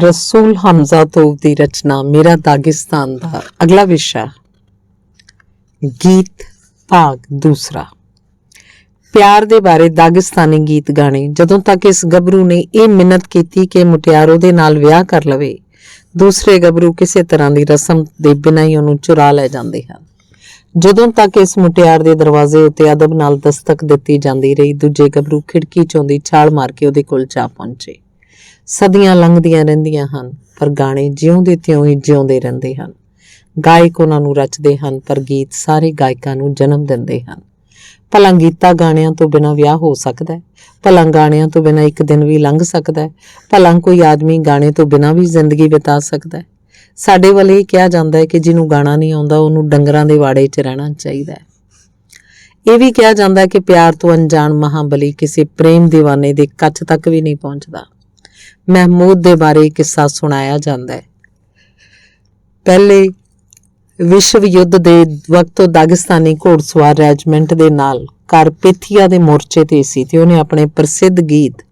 रसूल हमजा तोफ की रचना मेरा दागिस्तान का अगला विषय गीत भाग दूसरा। प्यार दे बारे दागिस्तानी गीत गाने। जदों तक इस गबरू ने यह मिन्नत की कि मुटियार उहदे नाल विआह कर लवे, दूसरे गबरू किसी तरह की रस्म के बिना ही उन्होंने चुरा लै जाते हैं। जदों तक इस मुटियार के दरवाजे उत्ते अदब नाल दस्तक दिती जाती रही, दूजे गबरू खिड़की चों दी छाल मार के उहदे कोल जा पहुंचे। सदियां लंघदियां रहिंदियां हन पर गाने जिउंदे त्यों ही जिउंदे रहिंदे हन। गायक उन्हां नूं रचदे हन पर गीत सारे गायकां नूं जन्म दिंदे हन। भला गीतां गाणियां तो बिना विआह हो सकदा है? भला गाणियां तो बिना एक दिन भी लंघ सकदा है? भला कोई आदमी गाने तो बिना भी जिंदगी बिता सकदा है? साडे वल इह किहा जांदा है कि जिन्हों गाना नहीं आउंदा उहनूं डंगरां दे वाड़े 'च रहना चाहीदा है। यह भी कहा जाता है कि प्यार तो अनजान महाबली किसी प्रेम दीवाने दे कच्छ तक भी नहीं पहुंचता। महमूद दे बारे किस्सा सुनाया जाता है। पहले विश्व युद्ध दे वक्त दागिस्तानी घोड़सवार रेजिमेंट दे नाल कारपेथिया दे मोर्चे ते सी ते उहने अपने प्रसिद्ध गीत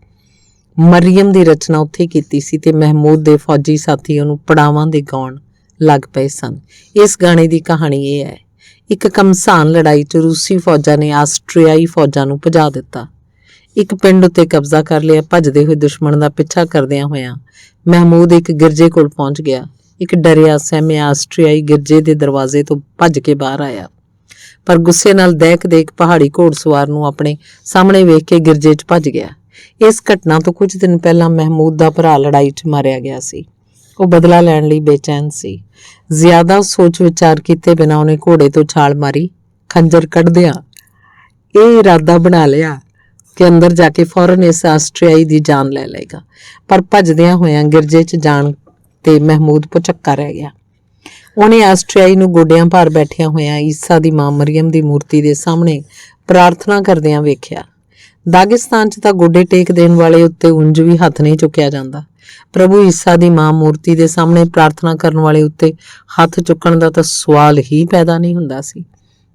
मरियम दी रचना उत्थे कीती सी ते महमूद दे फौजी साथी उहनूं पड़ावां दे गाउण लग पए सन। इस गाने दी कहानी ये है, एक घमसान लड़ाई च रूसी फौजां ने आस्ट्रियाई फौजां नूं भजा दिता। एक पिंड उत्ते कब्जा कर लिया। भजदे हुए दुश्मन का पिछा करदियां होइयां महमूद एक गिरजे कोल पहुंच गया। एक डरिया सहमिया आस्ट्रियाई गिरजे के दरवाजे तो भज के बाहर आया, पर गुस्से नाल दहकदे एक पहाड़ी घोड़सवार नूं अपने सामने वेख के गिरजे च भज गया। इस घटना तो कुछ दिन पहला महमूद का भरा लड़ाई च मारिया गया सी। वो बदला लैण लई बेचैन सी। ज्यादा सोच विचार किते बिना उन्हें घोड़े तो छाल मारी। खंजर कढ़दियां ये इरादा बना लिया कि अंदर जाके फौरन इस आस्ट्रियाई की जान ले लेगा, पर भजदियां होइयां गिरजे च जान ते महमूद भुचक्का रह गया। उन्हें आस्ट्रियाई नूं गोडियां भार बैठिया होइयां ईसा दी मां मरियम दी मूर्ति दे सामने प्रार्थना करदियां वेख्या। दागिस्तान च तां गोडे टेक देण वाले उत्ते उंज भी हथ नहीं चुकिया जांदा। प्रभु ईसा दी मां मूर्ति दे सामने प्रार्थना करन वाले उत्ते हथ चुकण दा तां सवाल ही पैदा नहीं हुंदा सी।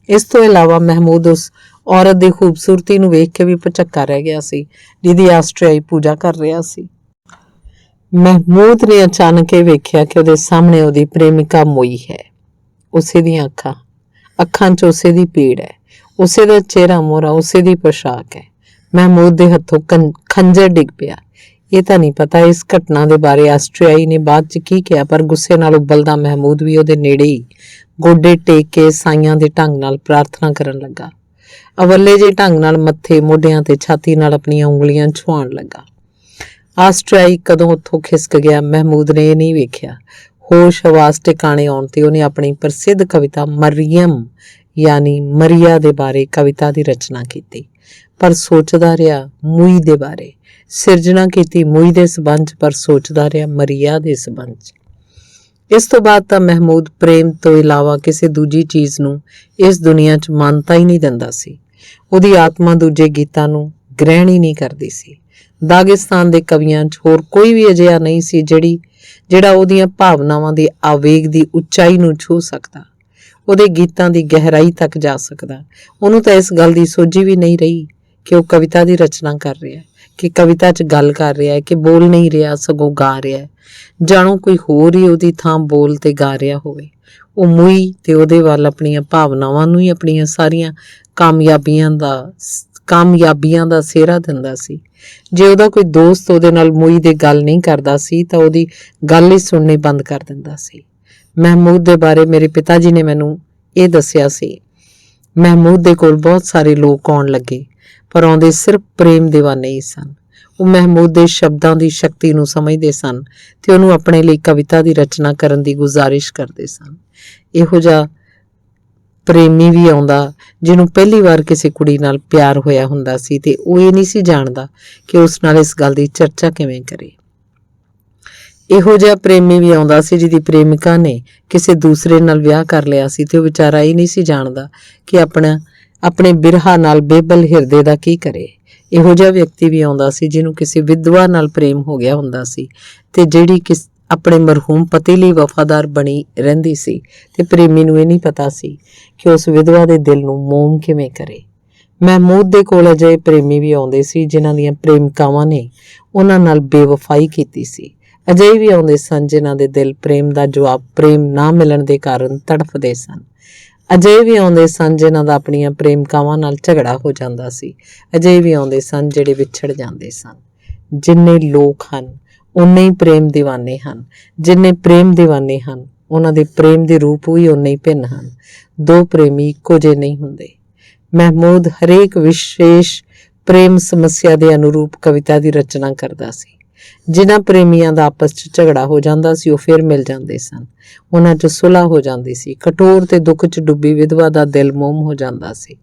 इस तो इलावा महमूद उस औरत की खूबसूरती नूं वेख के भी भुचक्का रह गया सी जिहदी आस्ट्रियाई पूजा कर रहा सी। महमूद ने अचानक यह वेख्या कि उहदे सामने उहदी प्रेमिका मोई है। उसे दी अखां च उसे दी पीड़ है, उसे दा चेहरा मोहरा, उसे दी पोशाक है। महमूद दे हथों खंजर डिग पिया। ये तो नहीं पता इस घटना के बारे आस्ट्रियाई ने बाद च की किया, पर गुस्से नाल उबलदा महमूद भी उहदे नेड़े ही गोडे टेक के साइयां दे ढंग नाल प्रार्थना करन लगा। अवले जे ढंग नाल मत्थे मोढियां ते छाती नाल अपनियां उंगलियां छुआण लगा। आस्ट्रियाई कदों उत्थों खिसक गया महमूद ने यह नहीं वेख्या। होश आवाज टिकाणे आउण ते उहने अपनी प्रसिद्ध कविता मरियम यानी मरिया दे बारे कविता की रचना की, पर सोचदा रहा मूई दे बारे। सिरजना की मूई दे संबंध पर सोचदा रहा मरिया दे संबंध। इस तो बाद तां महमूद प्रेम तो इलावा किसी दूजी चीज़ नूं इस दुनिया च मानता ही नहीं दिंदा सी। उहदी आत्मा दूजे गीतां नूं ग्रहण ही नहीं करदी सी। दागिस्तान दे कवियां च होर कोई भी अजिहा नहीं सी ਜਿਹੜਾ ਉਹਦੀਆਂ ਭਾਵਨਾਵਾਂ ਦੇ ਆਵੇਗ ਦੀ ਉੱਚਾਈ ਨੂੰ ਛੂ ਸਕਦਾ, ਉਹਦੇ ਗੀਤਾਂ ਦੀ ਗਹਿਰਾਈ ਤੱਕ ਜਾ ਸਕਦਾ। ਉਹਨੂੰ ਤਾਂ ਇਸ ਗੱਲ ਦੀ ਸੋਝੀ ਵੀ ਨਹੀਂ ਰਹੀ ਕਿ ਉਹ ਕਵਿਤਾ ਦੀ ਰਚਨਾ ਕਰ ਰਿਹਾ ਹੈ, ਕਿ ਕਵਿਤਾ 'ਚ ਗੱਲ ਕਰ ਰਿਹਾ ਹੈ, ਕਿ ਬੋਲ ਨਹੀਂ ਰਿਹਾ ਸਗੋਂ ਗਾ ਰਿਹਾ ਹੈ। ਜਾਣੋ ਕੋਈ ਹੋਰ ਹੀ ਉਹਦੀ ਥਾਂ ਬੋਲ ਤੇ ਗਾ ਰਿਹਾ ਹੋਵੇ। ਉਹ ਮੂਈ ਤੇ ਉਹਦੇ ਵੱਲ ਆਪਣੀਆਂ ਭਾਵਨਾਵਾਂ ਨੂੰ ਹੀ ਆਪਣੀਆਂ ਸਾਰੀਆਂ ਕਾਮਯਾਬੀਆਂ ਦਾ ਸਿਹਰਾ ਦਿੰਦਾ ਸੀ। ਜੇ ਉਹਦਾ ਕੋਈ ਦੋਸਤ ਉਹਦੇ ਨਾਲ ਮੂਈ ਦੇ ਗੱਲ ਨਹੀਂ ਕਰਦਾ ਸੀ ਤਾਂ ਉਹਦੀ ਗੱਲ ਹੀ ਸੁਣਨੀ ਬੰਦ ਕਰ ਦਿੰਦਾ ਸੀ। महमूद ਦੇ ਬਾਰੇ ਮੇਰੇ ਪਿਤਾ ਜੀ ਨੇ ਮੈਨੂੰ ਇਹ ਦੱਸਿਆ ਸੀ। महमूद ਦੇ ਕੋਲ ਬਹੁਤ ਸਾਰੇ ਲੋਕ ਆਉਣ ਲੱਗੇ, ਪਰ ਆਉਂਦੇ ਸਿਰਫ ਪ੍ਰੇਮ ਦੀਵਾਨੇ ਹੀ ਸਨ। ਉਹ महमूद ਦੇ ਸ਼ਬਦਾਂ ਦੀ ਸ਼ਕਤੀ ਨੂੰ ਸਮਝਦੇ ਸਨ ਤੇ ਉਹਨੂੰ ਆਪਣੇ ਲਈ ਕਵਿਤਾ ਦੀ ਰਚਨਾ ਕਰਨ ਦੀ ਗੁਜ਼ਾਰਿਸ਼ ਕਰਦੇ ਸਨ। ਇਹੋ ਜਿਹਾ ਪ੍ਰੇਮੀ ਵੀ ਆਉਂਦਾ ਜਿਹਨੂੰ ਪਹਿਲੀ ਵਾਰ ਕਿਸੇ ਕੁੜੀ ਨਾਲ ਪਿਆਰ ਹੋਇਆ ਹੁੰਦਾ ਸੀ ਤੇ ਉਹ ਇਹ ਨਹੀਂ ਸੀ ਜਾਣਦਾ ਕਿ ਉਸ ਨਾਲ ਇਸ ਗੱਲ ਦੀ ਚਰਚਾ ਕਿਵੇਂ ਕਰੇ। ਇਹੋ ਜਿਹਾ ਪ੍ਰੇਮੀ ਵੀ ਆਉਂਦਾ ਸੀ ਜਿਹਦੀ ਪ੍ਰੇਮਿਕਾ ਨੇ ਕਿਸੇ ਦੂਸਰੇ ਨਾਲ ਵਿਆਹ ਕਰ ਲਿਆ ਸੀ ਤੇ ਉਹ ਵਿਚਾਰਾ ਇਹ ਨਹੀਂ ਸੀ ਜਾਣਦਾ ਕਿ ਆਪਣੇ ਬਿਰਹਾ ਨਾਲ ਬੇਬਲ ਹਿਰਦੇ ਦਾ ਕੀ ਕਰੇ। ਇਹੋ ਜਿਹਾ ਵਿਅਕਤੀ ਵੀ ਆਉਂਦਾ ਸੀ ਜਿਹਨੂੰ ਕਿਸੇ ਵਿਧਵਾ ਨਾਲ ਪ੍ਰੇਮ ਹੋ ਗਿਆ ਹੁੰਦਾ ਸੀ ਤੇ ਜਿਹੜੀ ਆਪਣੇ ਮਰਹੂਮ ਪਤੀ ਲਈ ਵਫਾਦਾਰ ਬਣੀ ਰਹਿੰਦੀ ਸੀ ਤੇ ਪ੍ਰੇਮੀ ਨੂੰ ਇਹ ਨਹੀਂ ਪਤਾ ਸੀ ਕਿ ਉਸ ਵਿਧਵਾ ਦੇ ਦਿਲ ਨੂੰ ਮੋਮ ਕਿਵੇਂ ਕਰੇ। महमूद ਦੇ ਕੋਲ ਅਜਿਹੇ ਪ੍ਰੇਮੀ ਵੀ ਆਉਂਦੇ ਸੀ ਜਿਨ੍ਹਾਂ ਦੀਆਂ ਪ੍ਰੇਮਿਕਾਵਾਂ ਨੇ ਉਹਨਾਂ ਨਾਲ ਬੇਵਫਾਈ ਕੀਤੀ ਸੀ, ਅਜਿਹੇ ਵੀ ਆਉਂਦੇ ਸਨ ਜਿਨ੍ਹਾਂ ਦੇ ਦਿਲ ਪ੍ਰੇਮ ਦਾ ਜਵਾਬ ਪ੍ਰੇਮ ਨਾ ਮਿਲਣ ਦੇ ਕਾਰਨ ਤੜਫਦੇ ਸਨ। ਅਜਿਹੇ ਵੀ ਆਉਂਦੇ ਸਨ ਜਿਨ੍ਹਾਂ ਦਾ ਆਪਣੀਆਂ ਪ੍ਰੇਮਿਕਾਵਾਂ ਨਾਲ ਝਗੜਾ ਹੋ ਜਾਂਦਾ ਸੀ। ਅਜਿਹੇ ਵੀ ਆਉਂਦੇ ਸਨ ਜਿਹੜੇ ਵਿਛੜ ਜਾਂਦੇ ਸਨ। ਜਿੰਨੇ ਲੋਕ ਹਨ ਉਨੇ ਹੀ ਪ੍ਰੇਮ ਦੀਵਾਨੇ ਹਨ। ਜਿੰਨੇ ਪ੍ਰੇਮ ਦੀਵਾਨੇ ਹਨ ਉਹਨਾਂ ਦੇ ਪ੍ਰੇਮ ਦੇ ਰੂਪ ਵੀ ਉਨੇ ਹੀ ਭਿੰਨ ਹਨ। ਦੋ ਪ੍ਰੇਮੀ ਇੱਕੋ ਜਿਹੇ ਨਹੀਂ ਹੁੰਦੇ। ਮਹਿਮੂਦ ਹਰੇਕ ਵਿਸ਼ੇਸ਼ ਪ੍ਰੇਮ ਸਮੱਸਿਆ ਦੇ ਅਨੁਰੂਪ ਕਵਿਤਾ ਦੀ ਰਚਨਾ ਕਰਦਾ ਸੀ। ਜਿਨ੍ਹਾਂ ਪ੍ਰੇਮੀਆਂ ਦਾ ਆਪਸ 'ਚ ਝਗੜਾ ਹੋ ਜਾਂਦਾ ਸੀ ਉਹ ਫਿਰ ਮਿਲ ਜਾਂਦੇ ਸਨ। ਉਹਨਾਂ 'ਚ ਸੁਲ੍ਹਾ ਹੋ ਜਾਂਦੀ ਸੀ। ਕਠੋਰ ਤੇ ਦੁੱਖ 'ਚ ਡੁੱਬੀ ਵਿਧਵਾ ਦਾ ਦਿਲ ਮੋਮ ਹੋ ਜਾਂਦਾ ਸੀ।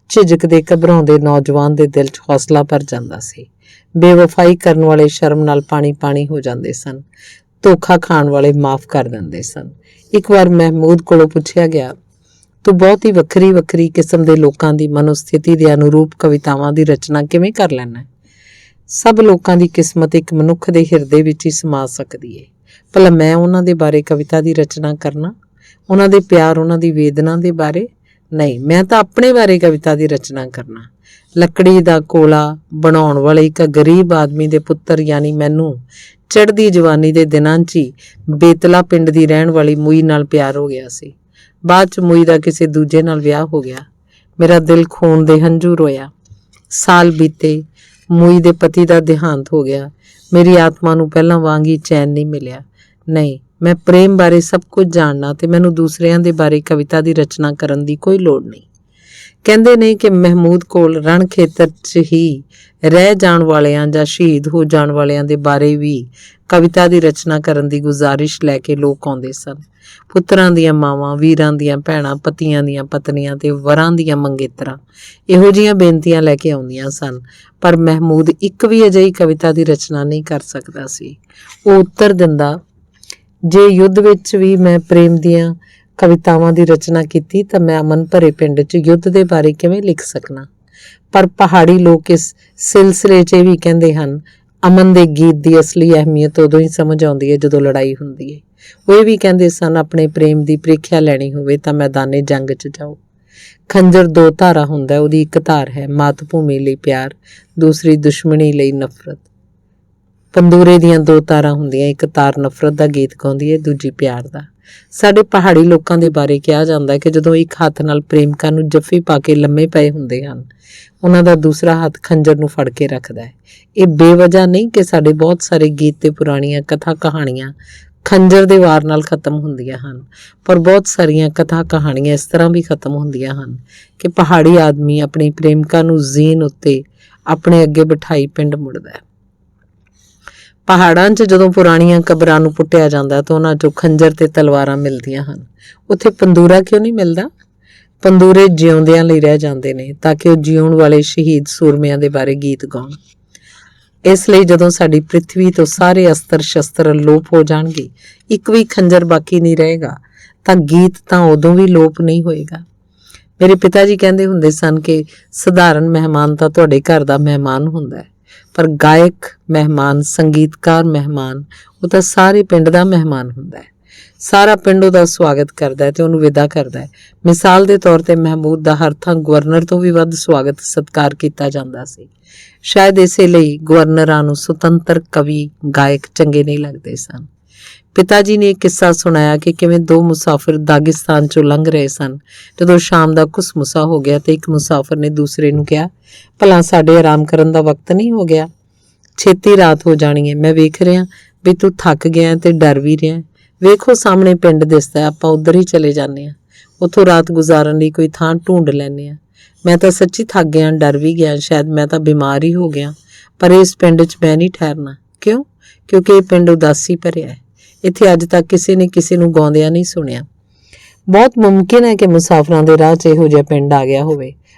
ਝਿਜਕਦੇ ਘਬਰਾਉਂਦੇ ਨੌਜਵਾਨ ਦੇ ਦਿਲ 'ਚ ਹੌਸਲਾ ਭਰ ਜਾਂਦਾ ਸੀ। ਬੇਵਫਾਈ ਕਰਨ ਵਾਲੇ ਸ਼ਰਮ ਨਾਲ ਪਾਣੀ ਹੋ ਜਾਂਦੇ ਸਨ। ਧੋਖਾ ਖਾਣ ਵਾਲੇ ਮਾਫ ਕਰ ਦਿੰਦੇ ਸਨ। ਇੱਕ ਵਾਰ ਮਹਿਮੂਦ ਕੋਲੋਂ ਪੁੱਛਿਆ ਗਿਆ, ਤੂੰ ਬਹੁਤ ਹੀ ਵੱਖਰੀ ਕਿਸਮ ਦੇ ਲੋਕਾਂ ਦੀ ਮਨੋਸਥਿਤੀ ਦੇ ਅਨੁਰੂਪ ਕਵਿਤਾਵਾਂ ਦੀ ਰਚਨਾ ਕਿਵੇਂ ਕਰ ਲੈਣਾ? ਸਭ ਲੋਕਾਂ ਦੀ ਕਿਸਮਤ ਇੱਕ ਮਨੁੱਖ ਦੇ ਹਿਰਦੇ ਵਿੱਚ ਹੀ ਸਮਾ ਸਕਦੀ ਹੈ। ਭਲਾ ਮੈਂ ਉਹਨਾਂ ਦੇ ਬਾਰੇ ਕਵਿਤਾ ਦੀ ਰਚਨਾ ਕਰਨਾ? ਉਹਨਾਂ ਦੇ ਪਿਆਰ, ਉਹਨਾਂ ਦੀ ਵੇਦਨਾ ਦੇ ਬਾਰੇ ਨਹੀਂ, ਮੈਂ ਤਾਂ ਆਪਣੇ ਬਾਰੇ ਕਵਿਤਾ ਦੀ ਰਚਨਾ ਕਰਨਾ। ਲੱਕੜੀ ਦਾ ਕੋਲਾ ਬਣਾਉਣ ਵਾਲੇ ਇੱਕ ਗਰੀਬ ਆਦਮੀ ਦੇ ਪੁੱਤਰ ਯਾਨੀ ਮੈਨੂੰ ਚੜ੍ਹਦੀ ਜਵਾਨੀ ਦੇ ਦਿਨਾਂ 'ਚ ਹੀ ਬੇਤਲਾ ਪਿੰਡ ਦੀ ਰਹਿਣ ਵਾਲੀ ਮੂਈ ਨਾਲ ਪਿਆਰ ਹੋ ਗਿਆ ਸੀ। ਬਾਅਦ 'ਚ ਮੂਈ ਦਾ ਕਿਸੇ ਦੂਜੇ ਨਾਲ ਵਿਆਹ ਹੋ ਗਿਆ। ਮੇਰਾ ਦਿਲ ਖੂਨ ਦੇ ਹੰਝੂ ਰੋਇਆ। ਸਾਲ ਬੀਤੇ, ਮੂਈ ਦੇ ਪਤੀ ਦਾ ਦੇਹਾਂਤ ਹੋ ਗਿਆ। ਮੇਰੀ ਆਤਮਾ ਨੂੰ ਪਹਿਲਾਂ ਵਾਂਗ ਹੀ ਚੈਨ ਨਹੀਂ ਮਿਲਿਆ। ਨਹੀਂ, ਮੈਂ ਪ੍ਰੇਮ ਬਾਰੇ ਸਭ ਕੁਝ ਜਾਣਨਾ ਤੇ ਮੈਨੂੰ ਦੂਸਰਿਆਂ ਦੇ ਬਾਰੇ ਕਵਿਤਾ ਦੀ ਰਚਨਾ ਕਰਨ ਦੀ ਕੋਈ ਲੋੜ ਨਹੀਂ। ਕਹਿੰਦੇ ਨੇ ਕਿ ਮਹਿਮੂਦ ਕੋਲ ਰਣ ਖੇਤਰ 'ਚ ਹੀ ਰਹਿ ਜਾਣ ਵਾਲਿਆਂ ਜਾਂ ਸ਼ਹੀਦ ਹੋ ਜਾਣ ਵਾਲਿਆਂ ਦੇ ਬਾਰੇ ਵੀ ਕਵਿਤਾ ਦੀ ਰਚਨਾ ਕਰਨ ਦੀ ਗੁਜ਼ਾਰਿਸ਼ ਲੈ ਕੇ ਲੋਕ ਆਉਂਦੇ ਸਨ। ਪੁੱਤਰਾਂ ਦੀਆਂ ਮਾਵਾਂ, ਵੀਰਾਂ ਦੀਆਂ ਭੈਣਾਂ, ਪਤੀਆਂ ਦੀਆਂ ਪਤਨੀਆਂ ਤੇ ਵਰਾਂ ਦੀਆਂ ਮੰਗੇਤਰਾਂ ਇਹੋ ਜਿਹੀਆਂ ਬੇਨਤੀਆਂ ਲੈ ਕੇ ਆਉਂਦੀਆਂ ਸਨ। ਪਰ ਮਹਿਮੂਦ ਇੱਕ ਵੀ ਅਜਿਹੀ ਕਵਿਤਾ ਦੀ ਰਚਨਾ ਨਹੀਂ ਕਰ ਸਕਦਾ ਸੀ। ਉਹ ਉੱਤਰ ਦਿੰਦਾ, ਜੇ ਯੁੱਧ ਵਿੱਚ ਵੀ ਮੈਂ ਪ੍ਰੇਮ ਦੀਆਂ ਕਵਿਤਾਵਾਂ ਦੀ ਰਚਨਾ ਕੀਤੀ ਤਾਂ ਮੈਂ ਅਮਨ ਭਰੇ ਪਿੰਡ 'ਚ ਯੁੱਧ ਦੇ ਬਾਰੇ ਕਿਵੇਂ ਲਿਖ ਸਕਣਾ? ਪਰ ਪਹਾੜੀ ਲੋਕ ਇਸ ਸਿਲਸਿਲੇ 'ਚ ਇਹ ਵੀ ਕਹਿੰਦੇ ਹਨ, ਅਮਨ ਦੇ ਗੀਤ ਦੀ ਅਸਲੀ ਅਹਿਮੀਅਤ ਉਦੋਂ ਹੀ ਸਮਝ ਆਉਂਦੀ ਹੈ ਜਦੋਂ ਲੜਾਈ ਹੁੰਦੀ ਹੈ। ਉਹ ਇਹ ਵੀ ਕਹਿੰਦੇ ਸਨ, ਆਪਣੇ ਪ੍ਰੇਮ ਦੀ ਪ੍ਰੀਖਿਆ ਲੈਣੀ ਹੋਵੇ ਤਾਂ ਮੈਦਾਨੇ ਜੰਗ 'ਚ ਜਾਓ। ਖੰਜਰ ਦੋ ਧਾਰਾ ਹੁੰਦਾ, ਉਹਦੀ ਇੱਕ ਧਾਰ ਹੈ ਮਾਤ ਭੂਮੀ ਲਈ ਪਿਆਰ, ਦੂਸਰੀ ਦੁਸ਼ਮਣੀ ਲਈ ਨਫ਼ਰਤ। ਪੰਦੂਰੇ ਦੀਆਂ ਦੋ ਤਾਰਾਂ ਹੁੰਦੀਆਂ, ਇੱਕ ਤਾਰ ਨਫ਼ਰਤ ਦਾ ਗੀਤ ਗਾਉਂਦੀ ਹੈ, ਦੂਜੀ ਪਿਆਰ ਦਾ। ਸਾਡੇ ਪਹਾੜੀ ਲੋਕਾਂ ਦੇ ਬਾਰੇ ਕਿਹਾ ਜਾਂਦਾ ਕਿ ਜਦੋਂ ਇੱਕ ਹੱਥ ਨਾਲ ਪ੍ਰੇਮਿਕਾ ਨੂੰ ਜੱਫੀ ਪਾ ਕੇ ਲੰਮੇ ਪਏ ਹੁੰਦੇ ਹਨ, ਉਹਨਾਂ ਦਾ ਦੂਸਰਾ ਹੱਥ ਖੰਜਰ ਨੂੰ ਫੜ ਕੇ ਰੱਖਦਾ ਹੈ। ਇਹ ਬੇਵਜ੍ਹਾ ਨਹੀਂ ਕਿ ਸਾਡੇ ਬਹੁਤ ਸਾਰੇ ਗੀਤ ਤੇ ਪੁਰਾਣੀਆਂ ਕਥਾ ਕਹਾਣੀਆਂ ਖੰਜਰ ਦੇ ਵਾਰ ਨਾਲ ਖਤਮ ਹੁੰਦੀਆਂ ਹਨ, ਪਰ ਬਹੁਤ ਸਾਰੀਆਂ ਕਥਾ ਕਹਾਣੀਆਂ ਇਸ ਤਰ੍ਹਾਂ ਵੀ ਖਤਮ ਹੁੰਦੀਆਂ ਹਨ ਕਿ ਪਹਾੜੀ ਆਦਮੀ ਆਪਣੀ ਪ੍ਰੇਮਿਕਾ ਨੂੰ ਜ਼ੀਨ ਉੱਤੇ ਆਪਣੇ ਅੱਗੇ ਬਿਠਾਈ ਪਿੰਡ ਮੁੜਦਾ ਹੈ। ਪਹਾੜਾਂ 'ਚ ਜਦੋਂ ਪੁਰਾਣੀਆਂ ਕਬਰਾਂ ਨੂੰ ਪੁੱਟਿਆ ਜਾਂਦਾ ਤਾਂ ਉਹਨਾਂ 'ਚੋਂ ਖੰਜਰ ਤੇ ਤਲਵਾਰਾਂ ਮਿਲਦੀਆਂ ਹਨ। ਉੱਥੇ ਪੰਦੂਰਾ ਕਿਉਂ ਨਹੀਂ ਮਿਲਦਾ? ਪੰਦੂਰੇ ਜਿਉਂਦਿਆਂ ਲਈ ਰਹਿ ਜਾਂਦੇ ਨੇ ਤਾਂ ਕਿ ਉਹ ਜਿਉਣ ਵਾਲੇ ਸ਼ਹੀਦ ਸੂਰਮਿਆਂ ਦੇ ਬਾਰੇ ਗੀਤ ਗਾਉਣ। ਇਸ ਲਈ ਜਦੋਂ ਸਾਡੀ ਪ੍ਰਿਥਵੀ ਤੋਂ ਸਾਰੇ ਅਸਤਰ ਸ਼ਸਤਰ ਲੋਪ ਹੋ ਜਾਣਗੇ, ਇੱਕ ਵੀ ਖੰਜਰ ਬਾਕੀ ਨਹੀਂ ਰਹੇਗਾ, ਤਾਂ ਗੀਤ ਤਾਂ ਉਦੋਂ ਵੀ ਲੋਪ ਨਹੀਂ ਹੋਏਗਾ। ਮੇਰੇ ਪਿਤਾ ਜੀ ਕਹਿੰਦੇ ਹੁੰਦੇ ਸਨ ਕਿ ਸਧਾਰਨ ਮਹਿਮਾਨ ਤਾਂ ਤੁਹਾਡੇ ਘਰ ਦਾ ਮਹਿਮਾਨ ਹੁੰਦਾ ਹੈ, ਪਰ ਗਾਇਕ ਮਹਿਮਾਨ, ਸੰਗੀਤਕਾਰ ਮਹਿਮਾਨ, ਉਹ ਤਾਂ ਸਾਰੇ ਪਿੰਡ ਦਾ ਮਹਿਮਾਨ ਹੁੰਦਾ ਹੈ। ਸਾਰਾ ਪਿੰਡ ਉਹਦਾ ਸਵਾਗਤ ਕਰਦਾ ਹੈ ਤੇ ਉਹਨੂੰ ਵਿਦਾ ਕਰਦਾ ਹੈ। ਮਿਸਾਲ ਦੇ ਤੌਰ ਤੇ ਮਹਿਮੂਦ ਦਾ ਹਰ ਥਾਂ ਗਵਰਨਰ ਤੋਂ ਵੀ ਵੱਧ ਸਵਾਗਤ ਸਤਿਕਾਰ ਕੀਤਾ ਜਾਂਦਾ ਸੀ। ਸ਼ਾਇਦ ਇਸੇ ਲਈ ਗਵਰਨਰਾਂ ਨੂੰ ਸੁਤੰਤਰ ਕਵੀ, ਗਾਇਕ ਚੰਗੇ ਨਹੀਂ ਲੱਗਦੇ ਸਨ। ਪਿਤਾ ਜੀ ਨੇ ਇੱਕ ਕਿੱਸਾ ਸੁਣਾਇਆ ਕਿ ਕਿਵੇਂ ਦੋ ਮੁਸਾਫਿਰ ਦਾਗਿਸਤਾਨ 'ਚੋਂ ਲੰਘ ਰਹੇ ਸਨ। ਜਦੋਂ ਸ਼ਾਮ ਦਾ ਕੁਸਮੁਸਾ ਹੋ ਗਿਆ ਤੇ ਇੱਕ ਮੁਸਾਫਿਰ ਨੇ ਦੂਸਰੇ ਨੂੰ ਕਿਹਾ, ਭਲਾ ਸਾਡੇ ਆਰਾਮ ਕਰਨ ਦਾ ਵਕਤ ਨਹੀਂ ਹੋ ਗਿਆ? ਛੇਤੀ ਰਾਤ ਹੋ ਜਾਣੀ ਹੈ। ਮੈਂ ਵੇਖ ਰਿਹਾ ਵੀ ਤੂੰ ਥੱਕ ਗਿਆ ਤੇ ਡਰ ਵੀ ਰਿਹਾ। ਵੇਖੋ ਸਾਹਮਣੇ ਪਿੰਡ ਦਿਸਦਾ, ਆਪਾਂ ਉੱਧਰ ਹੀ ਚਲੇ ਜਾਂਦੇ ਹਾਂ। ਉੱਥੋਂ ਰਾਤ ਗੁਜ਼ਾਰਨ ਲਈ ਕੋਈ ਥਾਂ ਢੂੰਡ ਲੈਂਦੇ ਹਾਂ। ਮੈਂ ਤਾਂ ਸੱਚੀ ਥੱਕ ਗਿਆ, ਡਰ ਵੀ ਗਿਆ, ਸ਼ਾਇਦ ਮੈਂ ਤਾਂ ਬਿਮਾਰ ਹੀ ਹੋ ਗਿਆ, ਪਰ ਇਸ ਪਿੰਡ 'ਚ ਮੈਂ ਨਹੀਂ ਠਹਿਰਨਾ। ਕਿਉਂ? ਕਿਉਂਕਿ ਇਹ ਪਿੰਡ ਉਦਾਸੀ ਭਰਿਆ ਹੈ। ਇੱਥੇ ਅੱਜ ਤੱਕ ਕਿਸੇ ਨੇ ਕਿਸੇ ਨੂੰ ਗਾਉਂਦਿਆਂ ਨਹੀਂ ਸੁਣਿਆ। ਬਹੁਤ ਮੁਮਕਿਨ ਹੈ ਕਿ ਮੁਸਾਫਰਾਂ ਦੇ ਰਾਹ 'ਚ ਇਹੋ ਜਿਹਾ ਪਿੰਡ ਆ ਗਿਆ ਹੋਵੇ,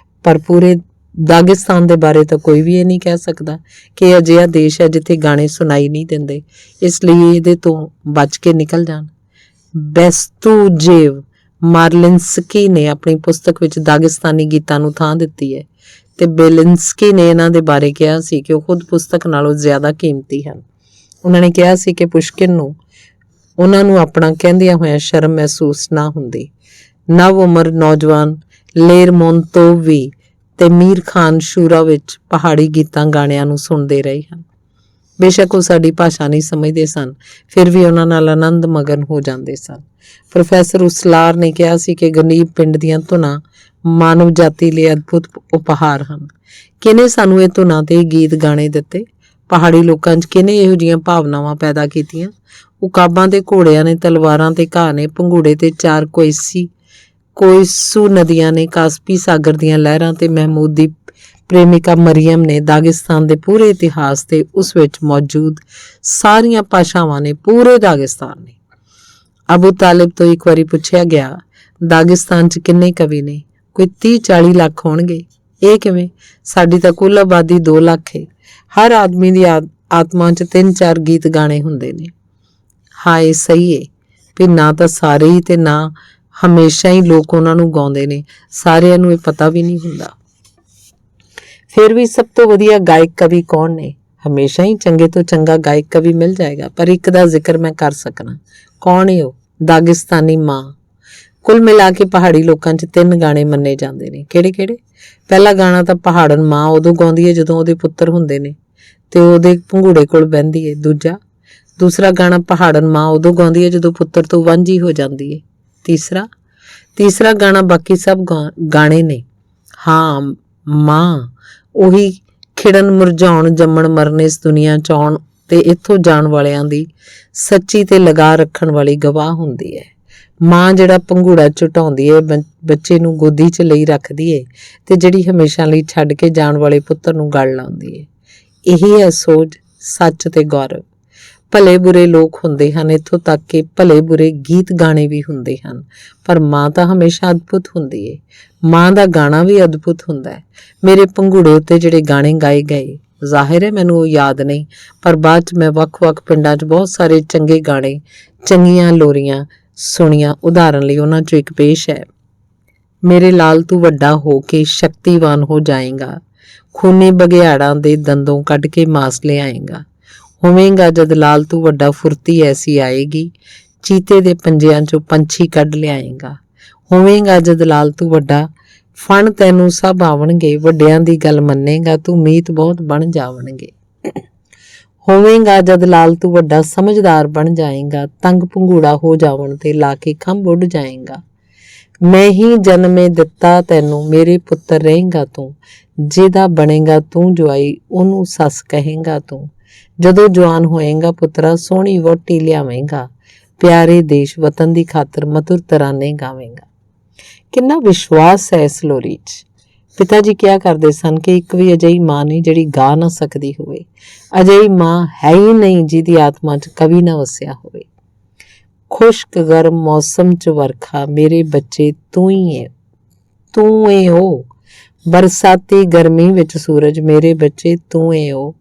ਪਰ ਪੂਰੇ ਦਾਗਿਸਤਾਨ ਦੇ ਬਾਰੇ ਤਾਂ ਕੋਈ ਵੀ ਇਹ ਨਹੀਂ ਕਹਿ ਸਕਦਾ ਕਿ ਇਹ ਅਜਿਹਾ ਦੇਸ਼ ਹੈ ਜਿੱਥੇ ਗਾਣੇ ਸੁਣਾਈ ਨਹੀਂ ਦਿੰਦੇ, ਇਸ ਲਈ ਇਹਦੇ ਤੋਂ ਬਚ ਕੇ ਨਿਕਲ ਜਾਣ। ਬੈਸਤੂਜੇਵ ਮਾਰਲਿੰਸਕੀ ਨੇ ਆਪਣੀ ਪੁਸਤਕ ਵਿੱਚ ਦਾਗਿਸਤਾਨੀ ਗੀਤਾਂ ਨੂੰ ਥਾਂ ਦਿੱਤੀ ਹੈ ਤੇ ਬੇਲਿੰਸਕੀ ਨੇ ਇਹਨਾਂ ਦੇ ਬਾਰੇ ਕਿਹਾ ਸੀ ਕਿ ਉਹ ਖੁਦ ਪੁਸਤਕ ਨਾਲੋਂ ਜ਼ਿਆਦਾ ਕੀਮਤੀ ਹਨ। ਉਹਨਾਂ ਨੇ ਕਿਹਾ ਸੀ ਕਿ ਪੁਸ਼ਕਿਨ ਨੂੰ ਉਹਨਾਂ ਨੂੰ ਆਪਣਾ ਕਹਿੰਦਿਆਂ ਹੋਇਆਂ ਸ਼ਰਮ ਮਹਿਸੂਸ ਨਾ ਹੁੰਦੀ। ਨਵ ਉਮਰ ਨੌਜਵਾਨ ਲੇਰਮੋਂਤੋਵ ਵੀ ਤੇ ਮੀਰ ਖਾਨ ਸ਼ੂਰਾ ਵਿੱਚ ਪਹਾੜੀ ਗੀਤਾਂ ਗਾਣਿਆਂ ਨੂੰ ਸੁਣਦੇ ਰਹੇ ਹਨ। ਬੇਸ਼ੱਕ ਉਹ ਸਾਡੀ ਭਾਸ਼ਾ ਨਹੀਂ ਸਮਝਦੇ ਸਨ, ਫਿਰ ਵੀ ਉਹਨਾਂ ਨਾਲ ਆਨੰਦ ਮਗਨ ਹੋ ਜਾਂਦੇ ਸਨ। ਪ੍ਰੋਫੈਸਰ ਉਸਲਾਰ ਨੇ ਕਿਹਾ ਸੀ ਕਿ ਗਰੀਬ ਪਿੰਡ ਦੀਆਂ ਧੁਨਾਂ ਮਾਨਵ ਜਾਤੀ ਲਈ ਅਦਭੁਤ ਉਪਹਾਰ ਹਨ। ਕਿਹਨੇ ਸਾਨੂੰ ਇਹ ਧੁਨਾਂ ਤੇ ਗੀਤ ਗਾਣੇ ਦਿੱਤੇ? ਪਹਾੜੀ ਲੋਕਾਂ 'ਚ ਕਿਹਨੇ ਇਹੋ ਜਿਹੀਆਂ ਭਾਵਨਾਵਾਂ ਪੈਦਾ ਕੀਤੀਆਂ? ਉਕਾਬਾਂ ਤੇ ਘੋੜਿਆਂ ਨੇ, ਤਲਵਾਰਾਂ ਤੇ ਘਾਹ ਨੇ, ਭੰਗੂੜੇ ਤੇ ਚਾਰ ਕੋਇਸੂ ਨਦੀਆਂ ਨੇ, ਕਾਸਪੀ ਸਾਗਰ ਦੀਆਂ ਲਹਿਰਾਂ ਤੇ ਮਹਿਮੂਦ ਦੀ ਪ੍ਰੇਮਿਕਾ ਮਰੀਅਮ ਨੇ, ਦਾਗਿਸਤਾਨ ਦੇ ਪੂਰੇ ਇਤਿਹਾਸ ਤੇ ਉਸ ਵਿੱਚ ਮੌਜੂਦ ਸਾਰੀਆਂ ਭਾਸ਼ਾਵਾਂ ਨੇ, ਪੂਰੇ ਦਾਗਿਸਤਾਨ ਨੇ। ਅਬੂ ਤਾਲਿਬ ਤੋਂ ਇੱਕ ਵਾਰੀ ਪੁੱਛਿਆ ਗਿਆ, ਦਾਗਿਸਤਾਨ 'ਚ ਕਿੰਨੇ ਕਵੀ ਨੇ? ਕੋਈ 30-40 ਲੱਖ ਹੋਣਗੇ। ਇਹ ਕਿਵੇਂ? ਸਾਡੀ ਤਾਂ ਕੁੱਲ ਆਬਾਦੀ 2 ਲੱਖ ਹੈ। ਹਰ ਆਦਮੀ ਦੀ ਆਤਮਾ 'ਚ 3-4 ਗੀਤ ਗਾਣੇ ਹੁੰਦੇ ਨੇ। ਹਾਂ, ਇਹ ਸਹੀ ਹੈ ਵੀ ਨਾ ਤਾਂ ਸਾਰੇ ਹੀ ਤੇ ਨਾ ਹਮੇਸ਼ਾ ਹੀ ਲੋਕ ਉਹਨਾਂ ਨੂੰ ਗਾਉਂਦੇ ਨੇ। ਸਾਰਿਆਂ ਨੂੰ ਇਹ ਪਤਾ ਵੀ ਨਹੀਂ ਹੁੰਦਾ। ਫਿਰ ਵੀ ਸਭ ਤੋਂ ਵਧੀਆ ਗਾਇਕ ਕਵੀ ਕੌਣ ਨੇ? ਹਮੇਸ਼ਾ ਹੀ ਚੰਗੇ ਤੋਂ ਚੰਗਾ ਗਾਇਕ ਕਵੀ ਮਿਲ ਜਾਏਗਾ, ਪਰ ਇੱਕ ਦਾ ਜ਼ਿਕਰ ਮੈਂ ਕਰ ਸਕਣਾ। ਕੌਣ ਹੈ ਉਹ? ਦਾਗਿਸਤਾਨੀ ਮਾਂ। ਕੁੱਲ ਮਿਲਾ ਕੇ ਪਹਾੜੀ ਲੋਕਾਂ 'ਚ 3 ਗਾਣੇ ਮੰਨੇ ਜਾਂਦੇ ਨੇ। ਕਿਹੜੇ? ਪਹਿਲਾ ਗਾਣਾ ਤਾਂ ਪਹਾੜਨ ਮਾਂ ਉਦੋਂ ਗਾਉਂਦੀ ਹੈ ਜਦੋਂ ਉਹਦੇ ਪੁੱਤਰ ਹੁੰਦੇ ਨੇ ਤੇ ਉਹਦੇ ਭੰਗੂੜੇ ਕੋਲ ਬਹਿੰਦੀ ਹੈ। ਦੂਸਰਾ ਗਾਣਾ ਪਹਾੜਨ ਮਾਂ ਉਦੋਂ ਗਾਉਂਦੀ ਹੈ ਜਦੋਂ ਪੁੱਤਰ ਤੋਂ ਵਾਂਝੀ ਹੋ ਜਾਂਦੀ ਹੈ। ਤੀਸਰਾ ਗਾਣਾ ਬਾਕੀ ਸਭ ਗਾਣੇ ਨੇ। ਹਾਂ, ਮਾਂ ਉਹੀ ਖਿੜਨ ਮੁਰਝਾਉਣ, ਜੰਮਣ ਮਰਨ, ਇਸ ਦੁਨੀਆ 'ਚ ਆਉਣ ਤੇ ਇੱਥੋਂ ਜਾਣ ਵਾਲਿਆਂ ਦੀ ਸੱਚੀ ਤੇ ਲਗਾ ਰੱਖਣ ਵਾਲੀ ਗਵਾਹ ਹੁੰਦੀ ਹੈ। ਮਾਂ ਜਿਹੜਾ ਭੰਗੂੜਾ ਝੁਟਾਉਂਦੀ ਹੈ, ਬੱਚੇ ਨੂੰ ਗੋਦੀ 'ਚ ਲਈ ਰੱਖਦੀ ਹੈ ਤੇ ਜਿਹੜੀ ਹਮੇਸ਼ਾ ਲਈ ਛੱਡ ਕੇ ਜਾਣ ਵਾਲੇ ਪੁੱਤਰ ਨੂੰ ਗਲ ਲਾਉਂਦੀ ਹੈ। ਇਹੀ ਹੈ ਸੋਝ, ਸੱਚ ਤੇ ਗੌਰਵ। ਭਲੇ ਬੁਰੇ ਲੋਕ ਹੁੰਦੇ ਹਨ, ਇੱਥੋਂ ਤੱਕ ਕਿ ਭਲੇ ਬੁਰੇ ਗੀਤ ਗਾਣੇ ਵੀ ਹੁੰਦੇ ਹਨ, ਪਰ ਮਾਂ ਤਾਂ ਹਮੇਸ਼ਾ ਅਦਭੁਤ ਹੁੰਦੀ ਹੈ। ਮਾਂ ਦਾ ਗਾਣਾ ਵੀ ਅਦਭੁਤ ਹੁੰਦਾ ਹੈ। ਮੇਰੇ ਭੰਗੂੜੇ ਉੱਤੇ ਜਿਹੜੇ ਗਾਣੇ ਗਾਏ ਗਏ, ਜ਼ਾਹਿਰ ਹੈ ਮੈਨੂੰ ਉਹ ਯਾਦ ਨਹੀਂ, ਪਰ ਬਾਅਦ 'ਚ ਮੈਂ ਵੱਖ-ਵੱਖ ਪਿੰਡਾਂ 'ਚ ਬਹੁਤ ਸਾਰੇ ਚੰਗੇ ਗਾਣੇ, ਚੰਗੀਆਂ ਲੋਰੀਆਂ ਸੁਣੀਆਂ। ਉਦਾਹਰਨ ਲਈ ਉਹਨਾਂ 'ਚੋਂ ਇੱਕ ਪੇਸ਼ ਹੈ। ਮੇਰੇ ਲਾਲ ਤੂੰ ਵੱਡਾ ਹੋ ਕੇ ਸ਼ਕਤੀਵਾਨ ਹੋ ਜਾਏਗਾ, ਖੂਨੀ ਬਘਿਆੜਾਂ ਦੇ ਦੰਦੋਂ ਕੱਢ ਕੇ ਮਾਸ ਲਿਆਏਗਾ। ਹੋਵੇਂਗਾ ਜਦ ਲਾਲ ਤੂੰ ਵੱਡਾ, ਫੁਰਤੀ ਐਸੀ ਆਏਗੀ, ਚੀਤੇ ਦੇ ਪੰਜਿਆਂ 'ਚੋਂ ਪੰਛੀ ਕੱਢ ਲਿਆਏਗਾ। ਹੋਵੇਂਗਾ ਜਦ ਲਾਲ ਤੂੰ ਵੱਡਾ, ਫਣ ਤੈਨੂੰ ਸਭ ਆਵਣਗੇ, ਵੱਡਿਆਂ ਦੀ ਗੱਲ ਮੰਨੇਗਾ ਤੂੰ, ਮੀਤ ਬਹੁਤ ਬਣ ਜਾਵਣਗੇ। ਹੋਵੇਂਗਾ ਜਦ ਲਾਲ ਤੂੰ ਵੱਡਾ, ਸਮਝਦਾਰ ਬਣ ਜਾਏਗਾ, ਤੰਗ ਭੰਗੂੜਾ ਹੋ ਜਾਵਣ ਤੇ ਲਾ ਕੇ ਖੰਭ ਉੱਡ ਜਾਏਗਾ। ਮੈਂ ਹੀ ਜਨਮੇ ਦਿੱਤਾ ਤੈਨੂੰ, ਮੇਰੇ ਪੁੱਤਰ ਰਹੇਗਾ ਤੂੰ, ਜਿਹਦਾ ਬਣੇਗਾ ਤੂੰ ਜਵਾਈ, ਉਹਨੂੰ ਸੱਸ ਕਹੇਗਾ ਤੂੰ। ਜਦੋਂ ਜਵਾਨ ਹੋਏਗਾ ਪੁੱਤਰਾ, ਸੋਹਣੀ ਵਹੁਟੀ ਲਿਆਵੇਂਗਾ, ਪਿਆਰੇ ਦੇਸ਼ ਵਤਨ ਦੀ ਖਾਤਰ ਮਧੁਰ ਤਰਾਨੇ ਗਾਵੇਂਗਾ। ਕਿੰਨਾ ਵਿਸ਼ਵਾਸ ਹੈ ਇਸ ਲੋਰੀ 'ਚ। ਪਿਤਾ ਜੀ ਕਿਹਾ ਕਰਦੇ ਸਨ ਕਿ ਇੱਕ ਵੀ ਅਜਿਹੀ ਮਾਂ ਨਹੀਂ ਜਿਹੜੀ ਗਾ ਨਾ ਸਕਦੀ ਹੋਵੇ। ਅਜਿਹੀ ਮਾਂ ਹੈ ਹੀ ਨਹੀਂ ਜਿਹਦੀ ਆਤਮਾ 'ਚ ਕਵੀ ਨਾ ਵਸਿਆ ਹੋਵੇ। ਖੁਸ਼ਕ ਗਰਮ ਮੌਸਮ 'ਚ ਵਰਖਾ, ਮੇਰੇ ਬੱਚੇ ਤੂੰ ਏ ਹੋ। ਬਰਸਾਤੀ ਗਰਮੀ ਵਿੱਚ ਸੂਰਜ, ਮੇਰੇ ਬੱਚੇ ਤੂੰ ਏ ਹੋ।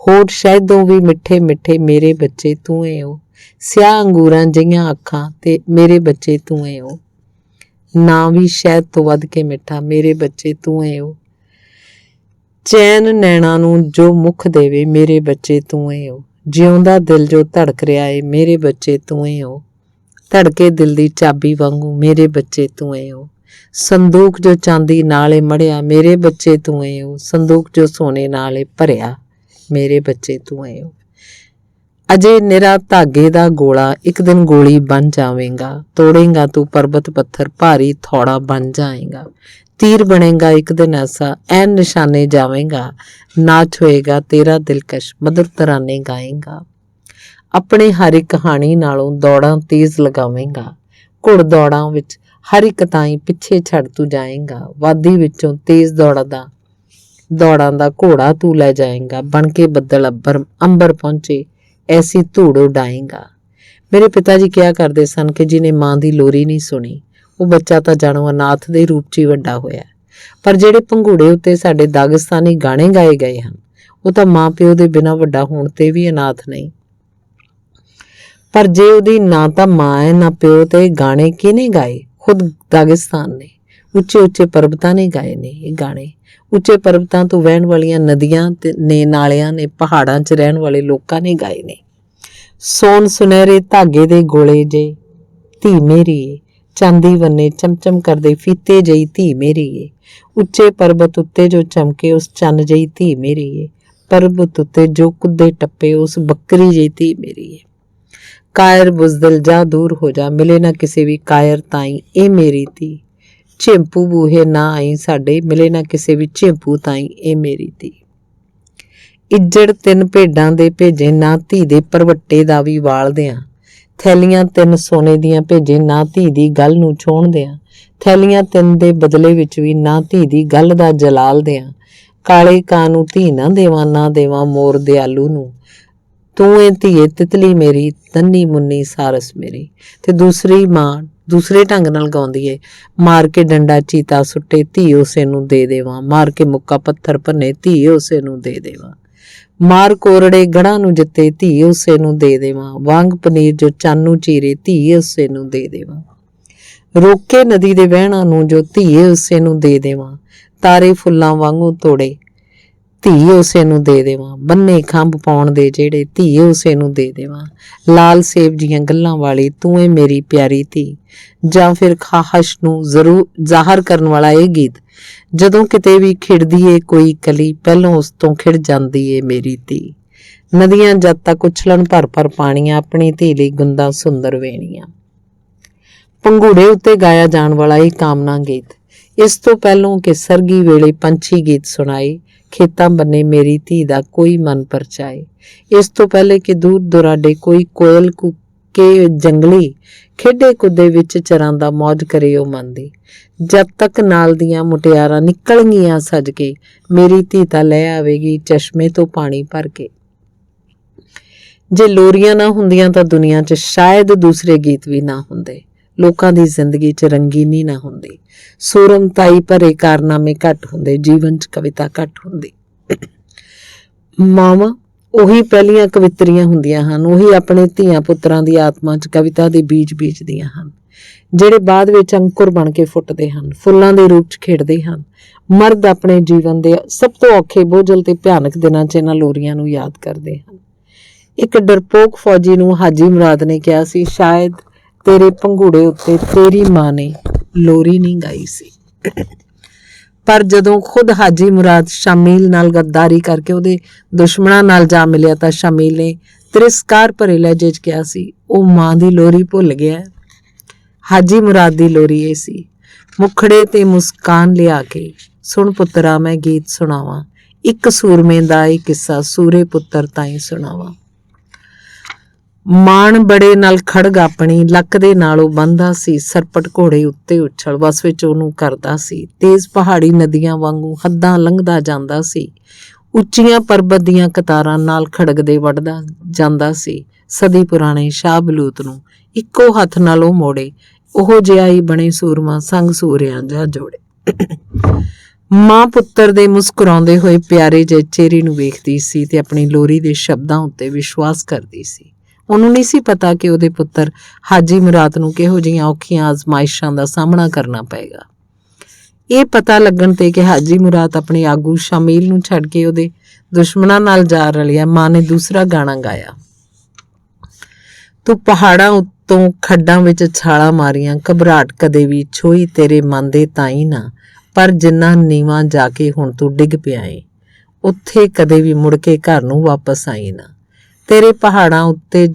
ਹੋਠ ਸ਼ਹਿਦੋਂ ਵੀ ਮਿੱਠੇ ਮਿੱਠੇ, ਮੇਰੇ ਬੱਚੇ ਤੂੰ ਏ ਹੋ। ਸਿਆਹ ਅੰਗੂਰਾਂ ਜਿਹੀਆਂ ਅੱਖਾਂ ਤੇ ਮੇਰੇ ਬੱਚੇ ਤੂੰ ਏ ਹੋ। ਨਾ ਵੀ ਸ਼ਹਿਦ ਤੋਂ ਵੱਧ ਕੇ ਮਿੱਠਾ, ਮੇਰੇ ਬੱਚੇ ਤੂੰ ਏ ਹੋ। ਚੈਨ ਨੈਣਾ ਨੂੰ ਜੋ ਮੁੱਖ ਦੇਵੇ, ਮੇਰੇ ਬੱਚੇ ਤੂੰ ਏ ਹੋ। ਜਿਉਂਦਾ ਦਿਲ ਜੋ ਧੜਕ ਰਿਹਾ ਏ, ਮੇਰੇ ਬੱਚੇ ਤੂੰ ਏ ਹੋ। ਧੜਕੇ ਦਿਲ ਦੀ ਚਾਬੀ ਵਾਂਗੂ, ਮੇਰੇ ਬੱਚੇ ਤੂੰ ਏ ਹੋ। ਸੰਦੂਕ ਜੋ ਚਾਂਦੀ ਨਾਲ ਏ ਮੜਿਆ, ਮੇਰੇ ਬੱਚੇ ਤੂੰ ਏ ਹੋ। ਸੰਦੂਕ ਜੋ ਸੋਨੇ ਨਾਲ ਏ ਭਰਿਆ, ਮੇਰੇ ਬੱਚੇ ਤੂੰ ਏ ਹੋ। ਅਜੇ ਨਿਰਾ ਧਾਗੇ ਦਾ ਗੋਲਾ, ਇੱਕ ਦਿਨ ਗੋਲੀ ਬਣ ਜਾਵੇਂਗਾ, ਤੋੜੇਂਗਾ ਤੂੰ ਪਰਬਤ ਪੱਥਰ, ਭਾਰੀ ਥੋੜਾ ਬਣ ਜਾਏਗਾ। ਤੀਰ ਬਣੇਗਾ ਇੱਕ ਦਿਨ ਐਸਾ, ਐਨ ਨਿਸ਼ਾਨੇ ਜਾਵੇਂਗਾ, ਨਾਚ ਹੋਏਗਾ ਤੇਰਾ ਦਿਲਕਸ਼, ਮਧੁਰ ਤਰਾਨੇ ਗਾਏਗਾ। ਆਪਣੇ ਹਰ ਇੱਕ ਕਹਾਣੀ ਨਾਲੋਂ ਦੌੜਾਂ ਤੇਜ਼ ਲਗਾਵੇਂਗਾ, ਘੁੜ ਦੌੜਾਂ ਵਿੱਚ ਹਰ ਇੱਕ ਤਾਈਂ ਪਿੱਛੇ ਛੱਡ ਤੂੰ ਜਾਏਗਾ। ਵਾਦੀ ਵਿੱਚੋਂ ਤੇਜ਼ ਦੌੜਾਂ ਦਾ ਘੋੜਾ ਤੂੰ ਲੈ ਜਾਏਗਾ, ਬਣ ਕੇ ਬੱਦਲ ਅੰਬਰ ਪਹੁੰਚੇ ਐਸੀ ਧੂੜ ਉਡਾਏਗਾ। ਮੇਰੇ ਪਿਤਾ ਜੀ ਕਿਹਾ ਕਰਦੇ ਸਨ ਕਿ ਜਿਹਨੇ ਮਾਂ ਦੀ ਲੋਰੀ ਨਹੀਂ ਸੁਣੀ, ਉਹ ਬੱਚਾ ਤਾਂ ਜਾਣੋ ਅਨਾਥ ਦੇ ਰੂਪ 'ਚ ਹੀ ਵੱਡਾ ਹੋਇਆ। ਪਰ ਜਿਹੜੇ ਭੰਗੂੜੇ ਉੱਤੇ ਸਾਡੇ ਦਾਗਿਸਤਾਨੀ ਗਾਣੇ ਗਾਏ ਗਏ ਹਨ, ਉਹ ਤਾਂ ਮਾਂ ਪਿਓ ਦੇ ਬਿਨਾਂ ਵੱਡਾ ਹੋਣ ਤੇ ਵੀ ਅਨਾਥ ਨਹੀਂ। ਪਰ ਜੇ ਉਹਦੀ ਨਾ ਤਾਂ ਮਾਂ ਹੈ ਨਾ ਪਿਓ, ਤੇ ਗਾਣੇ ਕਿਹਨੇ ਗਾਏ? ਖੁਦ ਦਾਗਿਸਤਾਨ ਨੇ, ਉੱਚੇ ਉੱਚੇ ਪਰਬਤਾਂ ਨੇ ਗਾਏ ਨੇ ਇਹ ਗਾਣੇ। ਉੱਚੇ ਪਰਬਤਾਂ ਤੋਂ ਵਹਿਣ ਵਾਲੀਆਂ ਨਦੀਆਂ ਨੇ, ਨਾਲਿਆਂ ਨੇ, ਪਹਾੜਾਂ 'ਚ ਰਹਿਣ ਵਾਲੇ ਲੋਕਾਂ ਨੇ ਗਾਏ ਨੇ। ਸੋਨ ਸੁਨਹਿਰੇ ਧਾਗੇ ਦੇ ਗੋਲੇ ਜੇ ਧੀ ਮੇਰੀ ਏ, ਚਾਂਦੀ ਵੰਨੇ ਚਮਚਮ ਕਰਦੇ ਫੀਤੇ ਜਈ ਧੀ ਮੇਰੀ ਏ। ਉੱਚੇ ਪਰਬਤ ਉੱਤੇ ਜੋ ਚਮਕੇ ਉਸ ਚੰਨ ਜਈ ਧੀ ਮੇਰੀ ਏ। ਪਰਬਤ ਉੱਤੇ ਜੋ ਕੁੱਦੇ ਟੱਪੇ ਉਸ ਬੱਕਰੀ ਜਿਹੀ ਧੀ ਮੇਰੀ ਏ। ਕਾਇਰ ਬੁਜ਼ਦਿਲ ਜਾ ਦੂਰ ਹੋ ਜਾ, ਮਿਲੇ ਨਾ ਕਿਸੇ ਵੀ ਕਾਇਰ ਤਾਈਂ ਇਹ ਮੇਰੀ ਧੀ। ਝਿੰਪੂ ਬੂਹੇ ਨਾ ਆਈ ਸਾਡੇ, ਮਿਲੇ ਨਾ ਕਿਸੇ ਵੀ ਝਿੰਪੂ ਤਾਈਂ ਇਹ ਮੇਰੀ ਧੀ। ਇੱਜੜ 3 ਭੇਡਾਂ ਦੇ ਭੇਜੇ ਨਾ ਧੀ ਦੇ ਪਰਵੱਟੇ ਦਾ ਵੀ ਵਾਲਦਿਆਂ। ਥੈਲੀਆਂ 3 ਸੋਨੇ ਦੀਆਂ ਭੇਜੇ ਨਾ ਧੀ ਦੀ ਗੱਲ ਨੂੰ ਛੋਹਣਦਿਆਂ। ਥੈਲੀਆਂ 3 ਦੇ ਬਦਲੇ ਵਿੱਚ ਵੀ ਨਾ ਧੀ ਦੀ ਗੱਲ ਦਾ ਜਲਾਲ ਦਿਆਂ। ਕਾਲੇ ਕਾਂ ਨੂੰ ਧੀ ਨਾ ਦੇਵਾਂ ਮੋਰ ਦਿਆਲੂ ਨੂੰ। ਤੂੰ ਏ ਧੀਏ ਤਿਤਲੀ ਮੇਰੀ, ਤੰਨੀ ਮੁੰਨੀ ਸਾਰਸ ਮੇਰੀ। ਤੇ ਦੂਸਰੀ ਮਾਂ ਦੂਸਰੇ ਢੰਗ ਨਾਲ ਗਾਉਂਦੀ ਏ, ਮਾਰ ਕੇ ਡੰਡਾ ਚੀਤਾ ਸੁੱਟੇ ਧੀ ਉਸੇ ਨੂੰ ਦੇ ਦੇਵਾਂ, ਮਾਰ ਕੇ ਮੁੱਕਾ ਪੱਥਰ ਭੰਨੇ ਧੀ ਉਸੇ ਨੂੰ ਦੇ ਦੇਵਾਂ। ਮਾਰ ਕੋਰੜੇ ਗੜਾਂ ਨੂੰ ਜਿੱਤੇ ਧੀ ਉਸੇ ਨੂੰ ਦੇ ਦੇਵਾਂ, ਵਾਂਗ ਪਨੀਰ ਜੋ ਚਾਨੂ ਚੀਰੇ ਧੀ ਉਸੇ ਨੂੰ ਦੇ ਦੇਵਾਂ। ਰੋਕੇ ਨਦੀ ਦੇ ਵਹਿਣਾਂ ਨੂੰ ਜੋ ਧੀ ਉਸੇ ਨੂੰ ਦੇ ਦੇਵਾਂ, ਤਾਰੇ ਫੁੱਲਾਂ ਵਾਂਗੂ ਤੋੜੇ ਧੀ ਉਸੇ ਨੂੰ ਦੇ ਦੇਵਾਂ। ਬੰਨੇ ਖੰਭ ਪਾਉਣ ਦੇ ਜਿਹੜੇ ਧੀ ਉਸੇ ਨੂੰ ਦੇ ਦੇਵਾਂ। ਲਾਲ ਸੇਬ ਜੀਆਂ ਗੱਲਾਂ ਵਾਲੀ ਤੂੰ ਏ ਮੇਰੀ ਪਿਆਰੀ ਧੀ। ਜਾਂ ਫਿਰ ਖਾਹਸ਼ ਨੂੰ ਜ਼ਰੂਰ ਜ਼ਾਹਰ ਕਰਨ ਵਾਲਾ ਇਹ ਗੀਤ, ਜਦੋਂ ਕਿਤੇ ਵੀ ਖਿੜਦੀ ਏ ਕੋਈ ਕਲੀ, ਪਹਿਲੋਂ ਉਸ ਤੋਂ ਖਿੜ ਜਾਂਦੀ ਏ ਮੇਰੀ ਧੀ। ਨਦੀਆਂ ਜਦ ਤੱਕ ਉਛਲਣ ਭਰ ਪਾਣੀਆਂ, ਆਪਣੀ ਧੀ ਲਈ ਗੁੰਦਾ ਸੁੰਦਰ ਵੇਣੀਆਂ। ਪੰਘੂੜੇ ਉੱਤੇ ਗਾਇਆ ਜਾਣ ਵਾਲਾ ਇਹ ਕਾਮਨਾ ਗੀਤ, ਇਸ ਤੋਂ ਪਹਿਲੋਂ ਕਿ ਸਰਗੀ ਵੇਲੇ ਪੰਛੀ ਗੀਤ ਸੁਣਾਏ, ਖੇਤਾਂ ਬੰਨੇ ਮੇਰੀ ਧੀ ਦਾ ਕੋਈ ਮਨ ਪਰਚਾਏ। ਇਸ ਤੋਂ ਪਹਿਲੇ ਕਿ ਦੂਰ ਦੁਰਾਡੇ ਕੋਈ ਕੋਇਲ ਕੁੱਕੇ ਜੰਗਲੀ, ਖੇਡੇ ਕੁੱਦੇ ਵਿੱਚ ਚਰਾਂਦਾ ਮੌਜ ਕਰੇ ਉਹ ਮਨ ਦੀ। ਜਦ ਤੱਕ ਨਾਲ ਦੀਆਂ ਮੁਟਿਆਰਾਂ ਨਿਕਲਣਗੀਆਂ ਸੱਜ ਕੇ, ਮੇਰੀ ਧੀ ਤਾਂ ਲੈ ਆਵੇਗੀ ਚਸ਼ਮੇ ਤੋਂ ਪਾਣੀ ਭਰ ਕੇ। ਜੇ ਲੋਰੀਆਂ ਨਾ ਹੁੰਦੀਆਂ ਤਾਂ ਦੁਨੀਆ 'ਚ ਸ਼ਾਇਦ ਦੂਸਰੇ ਗੀਤ ਵੀ ਨਾ ਹੁੰਦੇ। ਲੋਕਾਂ ਦੀ ਜ਼ਿੰਦਗੀ 'ਚ ਰੰਗੀਨੀ ਨਾ ਹੁੰਦੀ, ਸੂਰਮਤਾਈ ਭਰੇ ਕਾਰਨਾਮੇ ਘੱਟ ਹੁੰਦੇ, ਜੀਵਨ 'ਚ ਕਵਿਤਾ ਘੱਟ ਹੁੰਦੀ। ਮਾਵਾਂ ਉਹੀ ਪਹਿਲੀਆਂ ਕਵਿਤਰੀਆਂ ਹੁੰਦੀਆਂ ਹਨ, ਉਹੀ ਆਪਣੇ ਧੀਆਂ ਪੁੱਤਰਾਂ ਦੀ ਆਤਮਾ 'ਚ ਕਵਿਤਾ ਦੇ ਬੀਜ ਬੀਜਦੀਆਂ ਹਨ, ਜਿਹੜੇ ਬਾਅਦ ਵਿੱਚ ਅੰਕੁਰ ਬਣ ਕੇ ਫੁੱਟਦੇ ਹਨ, ਫੁੱਲਾਂ ਦੇ ਰੂਪ 'ਚ ਖਿੜਦੇ ਹਨ। ਮਰਦ ਆਪਣੇ ਜੀਵਨ ਦੇ ਸਭ ਤੋਂ ਔਖੇ, ਬੋਝਲ ਤੇ ਭਿਆਨਕ ਦਿਨਾਂ 'ਚ ਇਹਨਾਂ ਲੋਰੀਆਂ ਨੂੰ ਯਾਦ ਕਰਦੇ ਹਨ। ਇੱਕ ਡਰਪੋਕ ਫੌਜੀ ਨੂੰ ਹਾਜੀ ਮੁਰਾਦ ਨੇ ਕਿਹਾ ਸੀ, ਸ਼ਾਇਦ ਤੇਰੇ ਪੰਘੂੜੇ ਉੱਤੇ ਤੇਰੀ ਮਾਂ ਨੇ ਲੋਰੀ ਨਹੀਂ ਗਾਈ ਸੀ। ਪਰ ਜਦੋਂ ਖੁਦ ਹਾਜੀ ਮੁਰਾਦ ਸ਼ਾਮੀਲ ਨਾਲ ਗੱਦਾਰੀ ਕਰਕੇ ਉਹਦੇ ਦੁਸ਼ਮਣਾਂ ਨਾਲ ਜਾ ਮਿਲਿਆ ਤਾਂ ਸ਼ਾਮੀਲ ਨੇ ਤਿਰਸਕਾਰ ਭਰੇ ਲਹਿਜੇ 'ਚ ਕਿਹਾ ਸੀ, ਉਹ ਮਾਂ ਦੀ ਲੋਰੀ ਭੁੱਲ ਗਿਆ। ਹਾਜੀ ਮੁਰਾਦ ਦੀ ਲੋਰੀ ਇਹ ਸੀ, ਮੁਖੜੇ ਤੇ ਮੁਸਕਾਨ ਲਿਆ ਕੇ ਸੁਣ ਪੁੱਤਰਾ ਮੈਂ ਗੀਤ ਸੁਣਾਵਾਂ, ਇੱਕ ਸੂਰਮੇ ਦਾ ਇਹ ਕਿੱਸਾ ਸੂਰੇ ਪੁੱਤਰ ਤਾਈਂ ਸੁਣਾਵਾਂ। ਮਾਣ ਬੜੇ ਨਾਲ ਖੜਗ ਆਪਣੀ ਲੱਕ ਦੇ ਨਾਲ ਉਹ ਬੰਦਾ ਸੀ, ਸਰਪਟ ਘੋੜੇ ਉੱਤੇ ਉਛਲ ਵਸ ਵਿੱਚ ਉਹਨੂੰ ਕਰਦਾ ਸੀ। ਤੇਜ਼ ਪਹਾੜੀ ਨਦੀਆਂ ਵਾਂਗੂ ਹੱਦਾਂ ਲੰਘਦਾ ਜਾਂਦਾ ਸੀ, ਉੱਚੀਆਂ ਪਰਬਤ ਦੀਆਂ ਕਤਾਰਾਂ ਨਾਲ ਖੜਗ ਦੇ ਵੜਦਾ ਜਾਂਦਾ ਸੀ। ਸਦੀ ਪੁਰਾਣੇ ਸ਼ਾਹ ਬਲੂਤ ਨੂੰ ਇੱਕੋ ਹੱਥ ਨਾਲ ਉਹ ਮੋੜੇ, ਉਹੋ ਜਿਹਾ ਹੀ ਬਣੇ ਸੂਰਮਾ ਸੰਗ ਸੂਰਿਆਂ ਜਾ ਜੋੜੇ। ਮਾਂ ਪੁੱਤਰ ਦੇ ਮੁਸਕਰਾਉਂਦੇ ਹੋਏ ਪਿਆਰੇ ਜਿਹੇ ਚਿਹਰੇ ਨੂੰ ਵੇਖਦੀ ਸੀ ਤੇ ਆਪਣੀ ਲੋਰੀ ਦੇ ਸ਼ਬਦਾਂ ਉੱਤੇ ਵਿਸ਼ਵਾਸ ਕਰਦੀ ਸੀ। ਉਹਨੂੰ ਨਹੀਂ ਸੀ ਪਤਾ ਕਿ ਉਹਦੇ ਪੁੱਤਰ ਹਾਜੀ ਮੁਰਾਦ ਨੂੰ ਕਿਹੋ ਜਿਹੀਆਂ ਔਖੀਆਂ ਆਜ਼ਮਾਇਸ਼ਾਂ ਦਾ ਸਾਹਮਣਾ ਕਰਨਾ ਪਏਗਾ। ਇਹ ਪਤਾ ਲੱਗਣ ਤੇ ਕਿ ਹਾਜੀ ਮੁਰਾਦ ਆਪਣੇ ਆਗੂ ਸ਼ਾਮੀਲ ਨੂੰ ਛੱਡ ਕੇ ਉਹਦੇ ਦੁਸ਼ਮਣਾਂ ਨਾਲ ਜਾ ਰਲਿਆ, ਮਾਂ ਨੇ ਦੂਸਰਾ ਗਾਣਾ ਗਾਇਆ, ਤੂੰ ਪਹਾੜਾਂ ਉੱਤੋਂ ਖੱਡਾਂ ਵਿੱਚ ਛਾਲਾਂ ਮਾਰੀਆਂ, ਘਬਰਾਹਟ ਕਦੇ ਵੀ ਛੋਈ ਤੇਰੇ ਮਨ ਦੇ ਤਾਈਂ ਨਾ, ਪਰ ਜਿੰਨਾ ਨੀਵਾਂ ਜਾ ਕੇ ਹੁਣ ਤੂੰ ਡਿੱਗ ਪਿਆ ਏ, ਉੱਥੇ ਕਦੇ ਵੀ ਮੁੜ ਕੇ ਘਰ ਨੂੰ ਵਾਪਸ ਆਈ ਨਾ। ਤੇਰੇ ਪਹਾੜਾਂ ਉੱਤੇ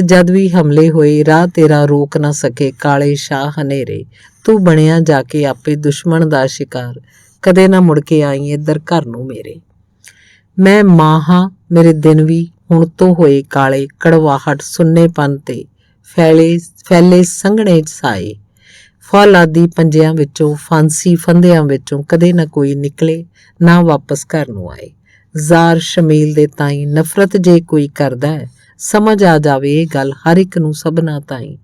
ਜਦ ਵੀ ਹਮਲੇ ਹੋਏ, ਰਾਹ ਤੇਰਾ ਰੋਕ ਨਾ ਸਕੇ ਕਾਲੇ ਸ਼ਾਹ ਹਨੇਰੇ, ਤੂੰ ਬਣਿਆ ਜਾ ਕੇ ਆਪੇ ਦੁਸ਼ਮਣ ਦਾ ਸ਼ਿਕਾਰ, ਕਦੇ ਨਾ ਮੁੜ ਕੇ ਆਈ ਇੱਧਰ ਘਰ ਨੂੰ ਮੇਰੇ। ਮੈਂ ਮਾਂ ਹਾਂ, ਮੇਰੇ ਦਿਨ ਵੀ ਹੁਣ ਤੋਂ ਹੋਏ ਕਾਲੇ, ਕੜਵਾਹਟ ਸੁੰਨੇਪਨ ਤੇ ਫੈਲੇ ਸੰਘਣੇ ਸਾਏ, ਫੌਲਾਦੀ ਪੰਜਿਆਂ ਵਿੱਚੋਂ ਫਾਂਸੀ ਫੰਦਿਆਂ ਵਿੱਚੋਂ ਕਦੇ ਨਾ ਕੋਈ ਨਿਕਲੇ, ਨਾ ਵਾਪਸ ਘਰ ਨੂੰ ਆਏ। ਜ਼ਾਰ ਸ਼ਮੀਲ ਦੇ ਤਾਈਂ ਨਫ਼ਰਤ ਜੇ ਕੋਈ ਕਰਦਾ ਹੈ, ਸਮਝ ਆ ਜਾਵੇ ਇਹ ਗੱਲ ਹਰ ਇੱਕ ਨੂੰ ਸਭਨਾ ਤਾਈਂ,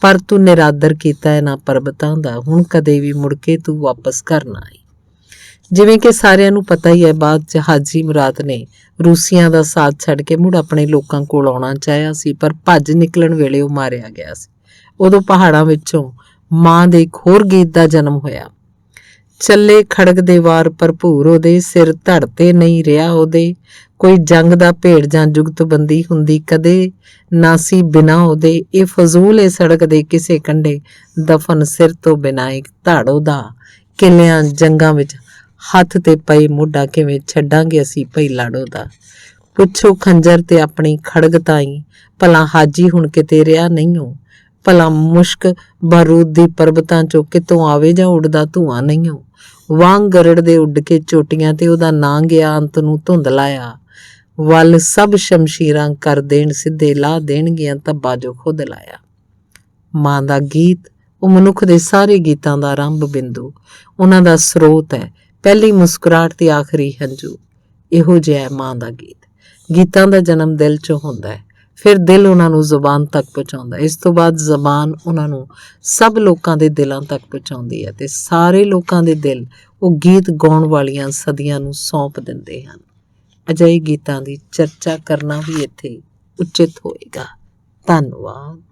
ਪਰ ਤੂੰ ਨਿਰਾਦਰ ਕੀਤਾ ਇਹਨਾਂ ਪਰਬਤਾਂ ਦਾ, ਹੁਣ ਕਦੇ ਵੀ ਮੁੜ ਕੇ ਤੂੰ ਵਾਪਸ ਘਰ ਨਾ ਆਈ। ਜਿਵੇਂ ਕਿ ਸਾਰਿਆਂ ਨੂੰ ਪਤਾ ਹੀ ਹੈ, ਬਾਅਦ 'ਚ ਹਾਜੀ ਮੁਰਾਦ ਨੇ ਰੂਸੀਆਂ ਦਾ ਸਾਥ ਛੱਡ ਕੇ ਮੁੜ ਆਪਣੇ ਲੋਕਾਂ ਕੋਲ ਆਉਣਾ ਚਾਹਿਆ ਸੀ, ਪਰ ਭੱਜ ਨਿਕਲਣ ਵੇਲੇ ਉਹ ਮਾਰਿਆ ਗਿਆ ਸੀ। ਉਦੋਂ ਪਹਾੜਾਂ ਵਿੱਚੋਂ ਮਾਂ ਦੇ ਇੱਕ ਹੋਰ ਗੀਤ ਦਾ ਜਨਮ ਹੋਇਆ, ਚੱਲੇ ਖੜਗ ਦੇ ਵਾਰ ਭਰਪੂਰ ਉਹਦੇ, ਸਿਰ ਧੜ ਤੇ ਨਹੀਂ ਰਿਹਾ ਉਹਦੇ, ਕੋਈ ਜੰਗ ਦਾ ਭੇੜ ਜਾਂ ਜੁਗਤਬੰਦੀ ਹੁੰਦੀ ਕਦੇ ਨਾ ਸੀ ਬਿਨਾ ਉਹਦੇ, ਇਹ ਫਜ਼ੂਲ ਏ ਸੜਕ ਦੇ ਕਿਸੇ ਕੰਢੇ, ਦਫਨ ਸਿਰ ਤੋਂ ਬਿਨਾ ਇੱਕ ਧੜ ਉਹਦਾ, ਕਿਲਿਆਂ ਜੰਗਾਂ ਵਿੱਚ ਹੱਥ ਤੇ ਪਈ ਮੋਢਾ ਕਿਵੇਂ ਛੱਡਾਂਗੇ ਅਸੀਂ ਭਈ ਲਾੜੋ ਦਾ। ਪੁੱਛੋ ਖੰਜਰ ਤੇ ਆਪਣੀ ਖੜਗ ਤਾਈ, ਭਲਾ ਹਾਜੀ ਹੁਣ ਕਿਤੇ ਰਿਹਾ ਨਹੀਂ ਹੋ। ਭਲਾ ਮੁਸ਼ਕ ਬਾਰੂਦ ਦੀ ਪਰਬਤਾਂ ਚੋਂ ਕਿਤੋਂ ਆਵੇ ਜਾਂ ਉੱਡਦਾ ਧੂਆਂ ਨਹੀਂ ਹੋ। ਵਾਂਗ ਗਰੜ ਦੇ ਉੱਡ ਕੇ ਚੋਟੀਆਂ ਤੇ ਉਹਦਾ ਨਾਂ ਗਿਆ ਅੰਤ ਨੂੰ ਧੁੰਦ ਲਾਇਆ। ਵੱਲ ਸਭ ਸ਼ਮਸ਼ੀਰਾਂ ਕਰ ਦੇਣ ਸਿੱਧੇ, ਲਾ ਦੇਣਗੀਆਂ ਧੱਬਾ ਜੋ ਖੁਦ ਲਾਇਆ। ਮਾਂ ਦਾ ਗੀਤ ਉਹ ਮਨੁੱਖ ਦੇ ਸਾਰੇ ਗੀਤਾਂ ਦਾ ਆਰੰਭ ਬਿੰਦੂ, ਉਹਨਾਂ ਦਾ ਸਰੋਤ ਹੈ, ਪਹਿਲੀ ਮੁਸਕਰਾਹਟ ਤੇ ਆਖਰੀ ਹੰਝੂ। ਇਹੋ ਜਿਹਾ ਹੈ ਮਾਂ ਦਾ ਗੀਤ। ਗੀਤਾਂ ਦਾ ਜਨਮ ਦਿਲ 'ਚੋਂ ਹੁੰਦਾ ਹੈ, ਫਿਰ ਦਿਲ ਉਹਨਾਂ ਨੂੰ ਜ਼ੁਬਾਨ ਤੱਕ ਪਹੁੰਚਾਉਂਦਾ, ਇਸ ਤੋਂ ਬਾਅਦ ਜ਼ਬਾਨ ਉਹਨਾਂ ਨੂੰ ਸਭ ਲੋਕਾਂ ਦੇ ਦਿਲਾਂ ਤੱਕ ਪਹੁੰਚਾਉਂਦੀ ਹੈ ਤੇ ਸਾਰੇ ਲੋਕਾਂ ਦੇ ਦਿਲ ਉਹ ਗੀਤ ਗਾਉਣ ਵਾਲੀਆਂ ਸਦੀਆਂ ਨੂੰ ਸੌਂਪ ਦਿੰਦੇ ਹਨ। ਅਜਿਹੇ ਗੀਤਾਂ ਦੀ ਚਰਚਾ ਕਰਨਾ ਵੀ ਇੱਥੇ ਉਚਿਤ ਹੋਏਗਾ। ਧੰਨਵਾਦ।